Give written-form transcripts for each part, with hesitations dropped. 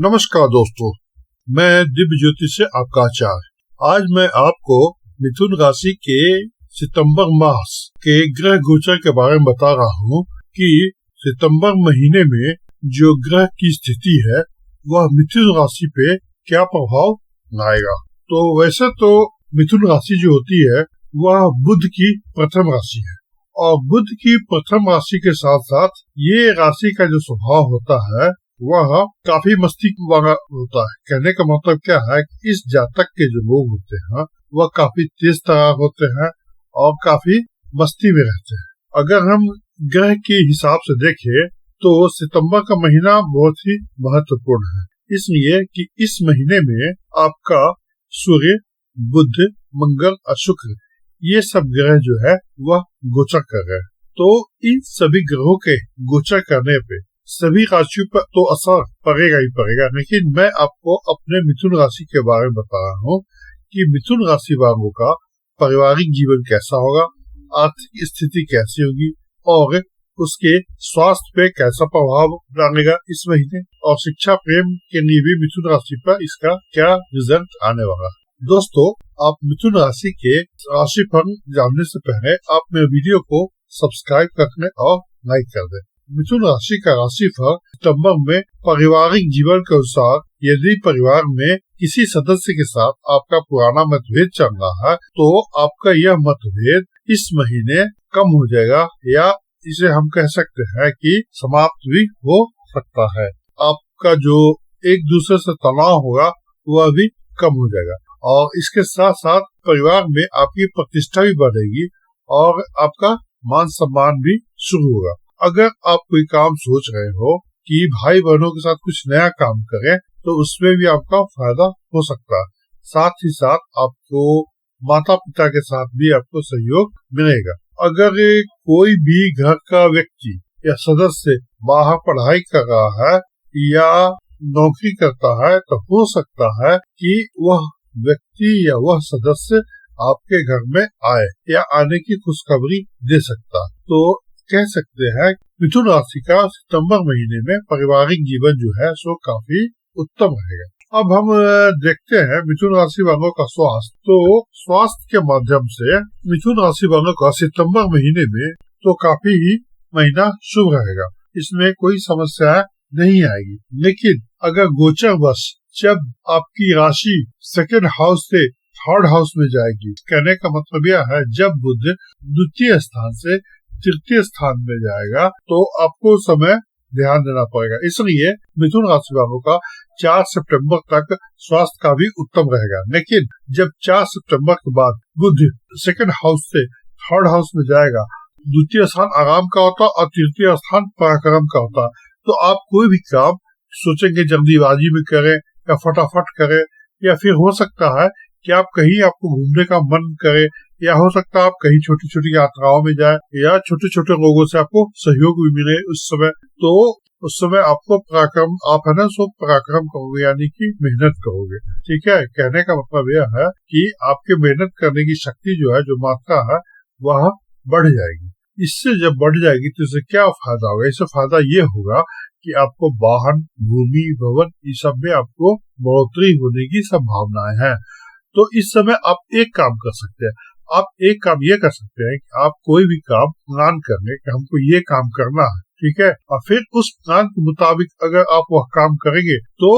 नमस्कार दोस्तों, मैं दिव्य ज्योति से आपका आचार्य। आज मैं आपको मिथुन राशि के सितंबर मास के ग्रह गोचर के बारे में बता रहा हूँ कि सितंबर महीने में जो ग्रह की स्थिति है वह मिथुन राशि पे क्या प्रभाव लाएगा। तो वैसे तो मिथुन राशि जो होती है वह बुध की प्रथम राशि है और बुध की प्रथम राशि के साथ साथ ये राशि का जो स्वभाव होता है वह काफी मस्ती वाला होता है। कहने का मतलब क्या है कि इस जातक के जो लोग होते हैं वह काफी तेज तरार होते हैं और काफी मस्ती में रहते हैं। अगर हम ग्रह के हिसाब से देखें तो सितंबर का महीना बहुत ही महत्वपूर्ण है, इसलिए कि इस महीने में आपका सूर्य, बुध, मंगल और शुक्र ये सब ग्रह जो है वह गोचर कर रहे हैं। तो इन सभी ग्रहों के गोचर करने पे सभी राशियों पर तो असर पड़ेगा ही पड़ेगा, लेकिन मैं आपको अपने मिथुन राशि के बारे में बता रहा हूँ कि मिथुन राशि वालों का पारिवारिक जीवन कैसा होगा, आर्थिक स्थिति कैसी होगी और उसके स्वास्थ्य पे कैसा प्रभाव डालेगा इस महीने, और शिक्षा प्रेम के लिए भी मिथुन राशि पर इसका क्या रिजल्ट आने वाला है। दोस्तों, आप मिथुन राशि के राशिफल जानने से पहले आप मेरे वीडियो को सब्सक्राइब कर लें और लाइक कर दें। मिथुन राशि का राशिफल सितंबर में पारिवारिक जीवन के अनुसार यदि परिवार में किसी सदस्य के साथ आपका पुराना मतभेद चल रहा है तो आपका यह मतभेद इस महीने कम हो जाएगा, या इसे हम कह सकते हैं कि समाप्त भी हो सकता है। आपका जो एक दूसरे से तनाव होगा वह भी कम हो जाएगा और इसके साथ साथ परिवार में आपकी प्रतिष्ठा भी बढ़ेगी और आपका मान सम्मान भी शुरू होगा। अगर आप कोई काम सोच रहे हो कि भाई बहनों के साथ कुछ नया काम करें तो उसमें भी आपका फायदा हो सकता है। साथ ही साथ आपको माता पिता के साथ भी आपको सहयोग मिलेगा। अगर कोई भी घर का व्यक्ति या सदस्य बाहर पढ़ाई कर रहा है या नौकरी करता है तो हो सकता है कि वह व्यक्ति या वह सदस्य आपके घर में आए या आने की खुशखबरी दे सकता है। तो कह सकते हैं मिथुन राशि का सितंबर महीने में पारिवारिक जीवन जो है सो काफी उत्तम रहेगा। अब हम देखते हैं मिथुन राशि वालों का स्वास्थ्य। तो स्वास्थ्य के माध्यम से मिथुन राशि वालों का सितंबर महीने में तो काफी ही महीना शुभ रहेगा, इसमें कोई समस्या नहीं आएगी। लेकिन अगर गोचर वर्ष जब आपकी राशि सेकेंड हाउस से थर्ड हाउस में जाएगी, कहने का मतलब यह है जब बुध द्वितीय स्थान से तृतीय स्थान में जाएगा तो आपको समय ध्यान देना पड़ेगा। इसलिए मिथुन राशि वालों का 4 सितंबर तक स्वास्थ्य का भी उत्तम रहेगा। लेकिन जब 4 सितंबर के बाद बुध सेकंड हाउस से थर्ड हाउस में जाएगा, द्वितीय स्थान आराम का होता और तृतीय स्थान पराक्रम का होता, तो आप कोई भी काम सोचेंगे जल्दीबाजी में करें या फटाफट करें, या फिर हो सकता है कि आप कहीं आपको घूमने का मन करे, या हो सकता है आप कहीं छोटी छोटी यात्राओं में जाए या छोटे छोटे लोगों से आपको सहयोग भी मिले उस समय, तो उस समय आपको पराक्रम आप है ना सो पराक्रम करोगे, यानी कि मेहनत करोगे। ठीक है, कहने का मतलब यह है कि आपके मेहनत करने की शक्ति जो है, जो मात्रा है वह बढ़ जाएगी। इससे जब बढ़ जाएगी तो इससे क्या फायदा होगा? इससे फायदा ये होगा कि आपको वाहन, भूमि, भवन ये सब में आपको बढ़ोतरी होने की संभावनाएं हैं। तो इस समय आप एक काम कर सकते हैं, आप एक काम ये कर सकते हैं कि आप कोई भी काम प्लान कर लें कि हमको ये काम करना है, ठीक है, और फिर उस प्लान के मुताबिक अगर आप वह काम करेंगे तो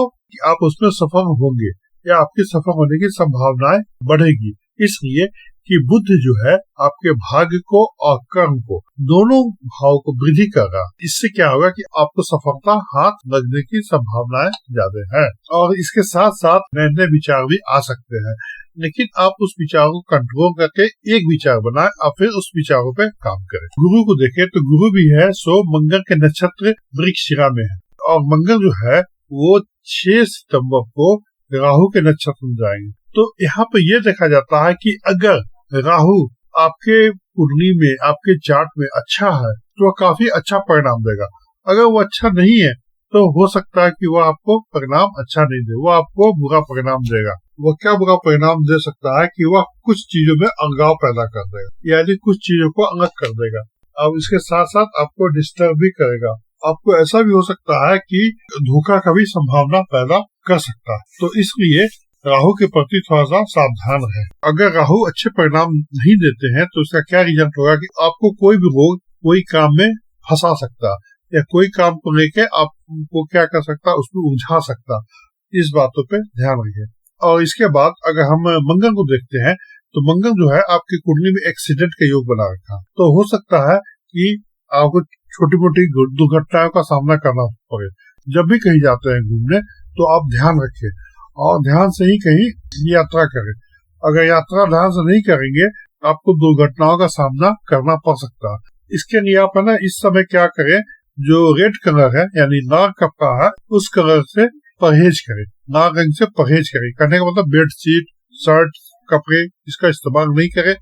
आप उसमें सफल होंगे या आपके सफल होने की संभावनाएं बढ़ेगी। इसलिए कि बुध जो है आपके भाग्य को और कर्म को दोनों भाव को वृद्धि कर रहा है। इससे क्या होगा कि आपको सफलता हाथ लगने की संभावनाएं ज्यादा है और इसके साथ साथ नए नए विचार भी आ सकते हैं। लेकिन आप उस विचार को कंट्रोल करके एक विचार बनाए और फिर उस विचारों पे काम करें। गुरु को देखें तो गुरु भी है सो मंगल के नक्षत्र वृक्षशिरा में है और मंगल जो है वो 6 सितंबर को राहु के नक्षत्र में जाएंगे। तो यहाँ पे ये देखा जाता है कि अगर राहु आपके कुंडली में, आपके चार्ट में अच्छा है तो वह काफी अच्छा परिणाम देगा। अगर वो अच्छा नहीं है तो हो सकता है कि वह आपको परिणाम अच्छा नहीं दे, वो आपको बुरा परिणाम देगा। वो क्या बुरा परिणाम दे सकता है कि वह कुछ चीजों में अलगाव पैदा कर देगा, यानी कुछ चीजों को अलग कर देगा। अब इसके साथ साथ आपको डिस्टर्ब भी करेगा आपको ऐसा भी हो सकता है कि धोखा का भी संभावना पैदा कर सकता है। तो इसलिए राहु के प्रति थोड़ा सा सावधान है। अगर राहु अच्छे परिणाम नहीं देते हैं तो इसका क्या रिजल्ट होगा कि आपको कोई भी रोग कोई काम में फंसा सकता या कोई काम को लेके आपको क्या कर सकता, उसमें उलझा सकता। इस बातों पे ध्यान रखिए। और इसके बाद अगर हम मंगल को देखते हैं तो मंगल जो है आपकी कुंडली में एक्सीडेंट का योग बना रखा, तो हो सकता है कि आपको छोटी मोटी दुर्घटनाओं का सामना करना पड़े। जब भी कहीं जाते हैं घूमने तो आप ध्यान रखें और ध्यान से ही कहीं यात्रा करें। अगर यात्रा ध्यान से नहीं करेंगे आपको दुर्घटनाओं का सामना करना पड़ सकता है। इसके लिए आप है ना इस समय क्या करें, जो रेड कलर है यानी नाग कपड़ा है उस कलर से परहेज करें, नाग रंग से परहेज करें। कहने का मतलब बेडशीट, शर्ट, कपड़े इसका इस्तेमाल नहीं करें।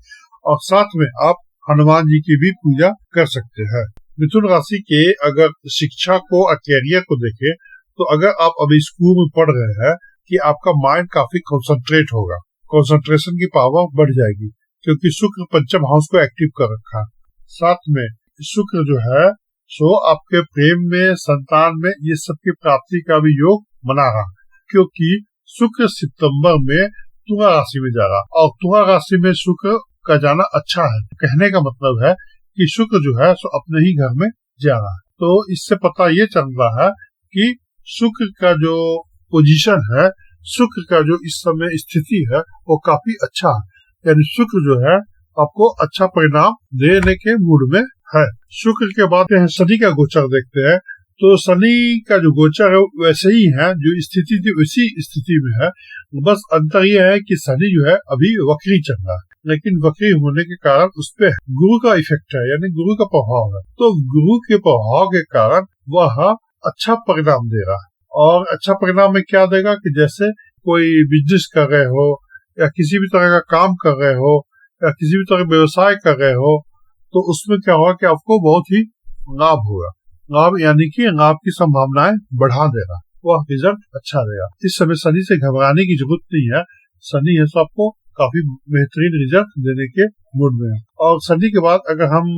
और साथ में आप हनुमान जी की भी पूजा कर सकते हैं। मिथुन राशि के अगर शिक्षा को और कैरियर को देखें तो अगर आप अभी स्कूल में पढ़ रहे हैं कि आपका माइंड काफी कंसंट्रेट होगा, कंसंट्रेशन की पावर बढ़ जाएगी क्योंकि शुक्र पंचम हाउस को एक्टिव कर रखा है। साथ में शुक्र जो है सो आपके प्रेम में, संतान में ये सब की प्राप्ति का भी योग बना रहा, क्योंकि शुक्र सितंबर में तुला राशि में जा रहा और तुला राशि में शुक्र का जाना अच्छा है। कहने का मतलब है कि शुक्र जो है सो अपने ही घर में जा रहा है। तो इससे पता ये चल रहा है कि शुक्र का जो पोजीशन है, शुक्र का जो इस समय स्थिति है वो काफी अच्छा है। यानी शुक्र जो है आपको अच्छा परिणाम देने के मूड में है। शुक्र के बाद शनि का गोचर देखते हैं तो शनि का जो गोचर है वैसे ही है, जो स्थिति थी उसी स्थिति में है। बस अंतर यह है कि शनि जो है अभी वक्री चल रहा है, लेकिन वक्री होने के कारण उस पे गुरु का इफेक्ट है, यानी गुरु का प्रभाव है। तो गुरु के प्रभाव के कारण वह अच्छा परिणाम दे रहा है। और अच्छा परिणाम में क्या देगा कि जैसे कोई बिजनेस कर रहे हो या किसी भी तरह का काम कर रहे हो या किसी भी तरह व्यवसाय कर रहे हो तो उसमें क्या होगा कि आपको बहुत ही लाभ होगा। लाभ यानी कि लाभ की संभावनाएं बढ़ा देगा, वह रिजल्ट अच्छा देगा। इस समय शनि से घबराने की जरूरत नहीं है, शनि है तो आपको काफी बेहतरीन रिजल्ट देने के मूड में है। और शनि के बाद अगर हम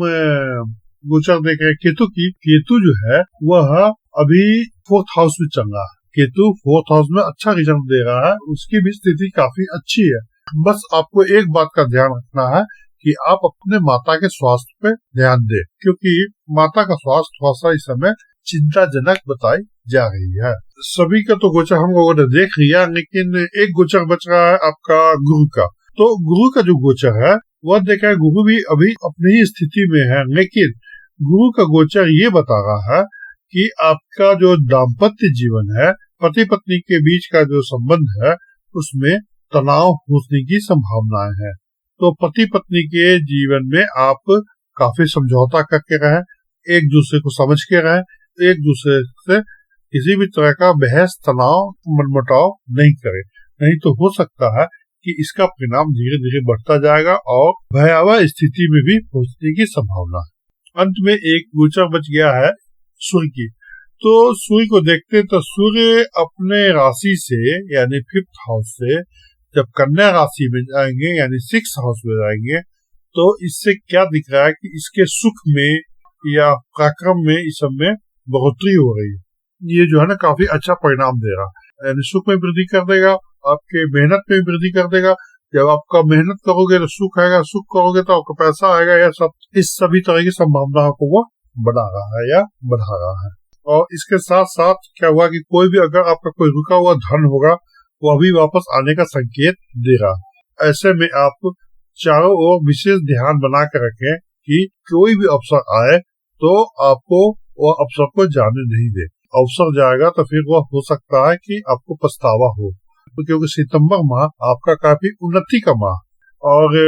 गोचर देख रहे केतु की, केतु जो है वह अभी 4th हाउस में चल रहा है। केतु 4th हाउस में अच्छा रिजल्ट दे रहा है, उसकी भी स्थिति काफी अच्छी है। बस आपको एक बात का ध्यान रखना है कि आप अपने माता के स्वास्थ्य पे ध्यान दें, क्योंकि माता का स्वास्थ्य थोड़ा सा इस समय चिंताजनक बताई जा रही है। सभी का तो गोचर हम लोगों ने देख लिया, लेकिन एक गोचर बच रहा है आपका गुरु का। तो गुरु का जो गोचर है वह देखा है, गुरु भी अभी अपनी ही स्थिति में है, लेकिन गुरु का गोचर ये बता रहा है कि आपका जो दाम्पत्य जीवन है, पति पत्नी के बीच का जो संबंध है उसमें तनाव होने की संभावनाएं हैं। तो पति पत्नी के जीवन में आप काफी समझौता करके रहें, एक दूसरे को समझ के रहें, एक दूसरे से किसी भी तरह का बहस, तनाव, मनमुटाव नहीं करें, नहीं तो हो सकता है कि इसका परिणाम धीरे धीरे बढ़ता जाएगा और भयावह स्थिति में भी पहुंचने की संभावना है। अंत में एक गोचर बच गया है सूर्य की। तो सूर्य को देखते तो सूर्य अपने राशि से यानी 5th हाउस से जब कन्या राशि में जाएंगे यानी 6th हाउस में जाएंगे तो इससे क्या दिख रहा है कि इसके सुख में या पराक्रम में इस सब में बढ़ोतरी हो रही है। ये जो है ना काफी अच्छा परिणाम दे रहा है, यानी सुख में वृद्धि कर देगा, आपके मेहनत में वृद्धि कर देगा। जब आपका मेहनत करोगे तो सुख आएगा, सुख करोगे तो आपका पैसा आएगा। यह सब इस सभी तरह की संभावनाओं को वो बढ़ा रहा है या बढ़ा रहा है। और इसके साथ साथ क्या हुआ कि कोई भी अगर आपका कोई रुका हुआ धन होगा वो अभी वापस आने का संकेत दे रहा है। ऐसे में आप चारों ओर विशेष ध्यान बना कर रखें कि कोई भी अवसर आए तो आपको वह अवसर को जाने नहीं दे। अवसर जाएगा तो फिर वह हो सकता है कि आपको पछतावा हो, क्योंकि सितंबर माह आपका काफी उन्नति का माह और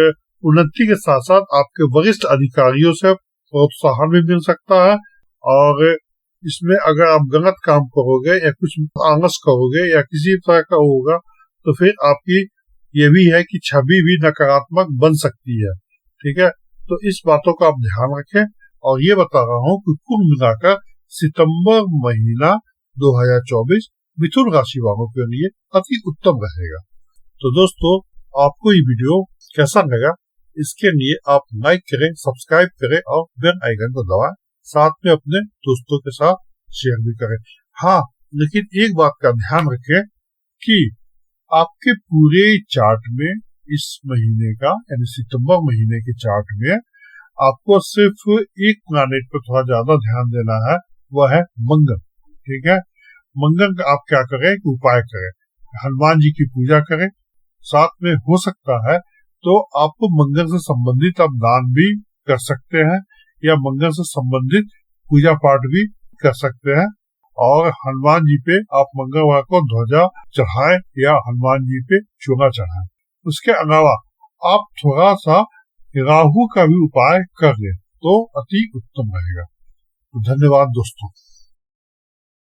उन्नति के साथ साथ आपके वरिष्ठ अधिकारियों से प्रोत्साहन भी मिल सकता है। और इसमें अगर आप गलत काम करोगे या कुछ आलस करोगे या किसी तरह का होगा तो फिर आपकी ये भी है कि छवि भी नकारात्मक बन सकती है। ठीक है, तो इस बातों का आप ध्यान रखें। और ये बता रहा हूँ कि कुल मिलाकर सितंबर महीना 2024 मिथुन राशि वालों के लिए अति उत्तम रहेगा। तो दोस्तों, आपको ये वीडियो कैसा लगा, इसके लिए आप लाइक करें, सब्सक्राइब करें और बेल आइकन को दबाएं। साथ में अपने दोस्तों के साथ शेयर भी करें। हाँ, लेकिन एक बात का ध्यान रखें कि आपके पूरे चार्ट में इस महीने का यानी सितंबर महीने के चार्ट में आपको सिर्फ एक प्लैनेट पर थोड़ा ज्यादा ध्यान देना है, वह है मंगल। ठीक है, मंगल का आप क्या करें कि उपाय करें, हनुमान जी की पूजा करें, साथ में हो सकता है तो आप मंगल से संबंधित आप दान भी कर सकते हैं या मंगल से संबंधित पूजा पाठ भी कर सकते हैं, और हनुमान जी पे आप मंगलवार को ध्वजा चढ़ाएं या हनुमान जी पे चूड़ा चढ़ाएं। उसके अलावा आप थोड़ा सा राहु का भी उपाय कर लें तो अति उत्तम रहेगा। तो धन्यवाद दोस्तों।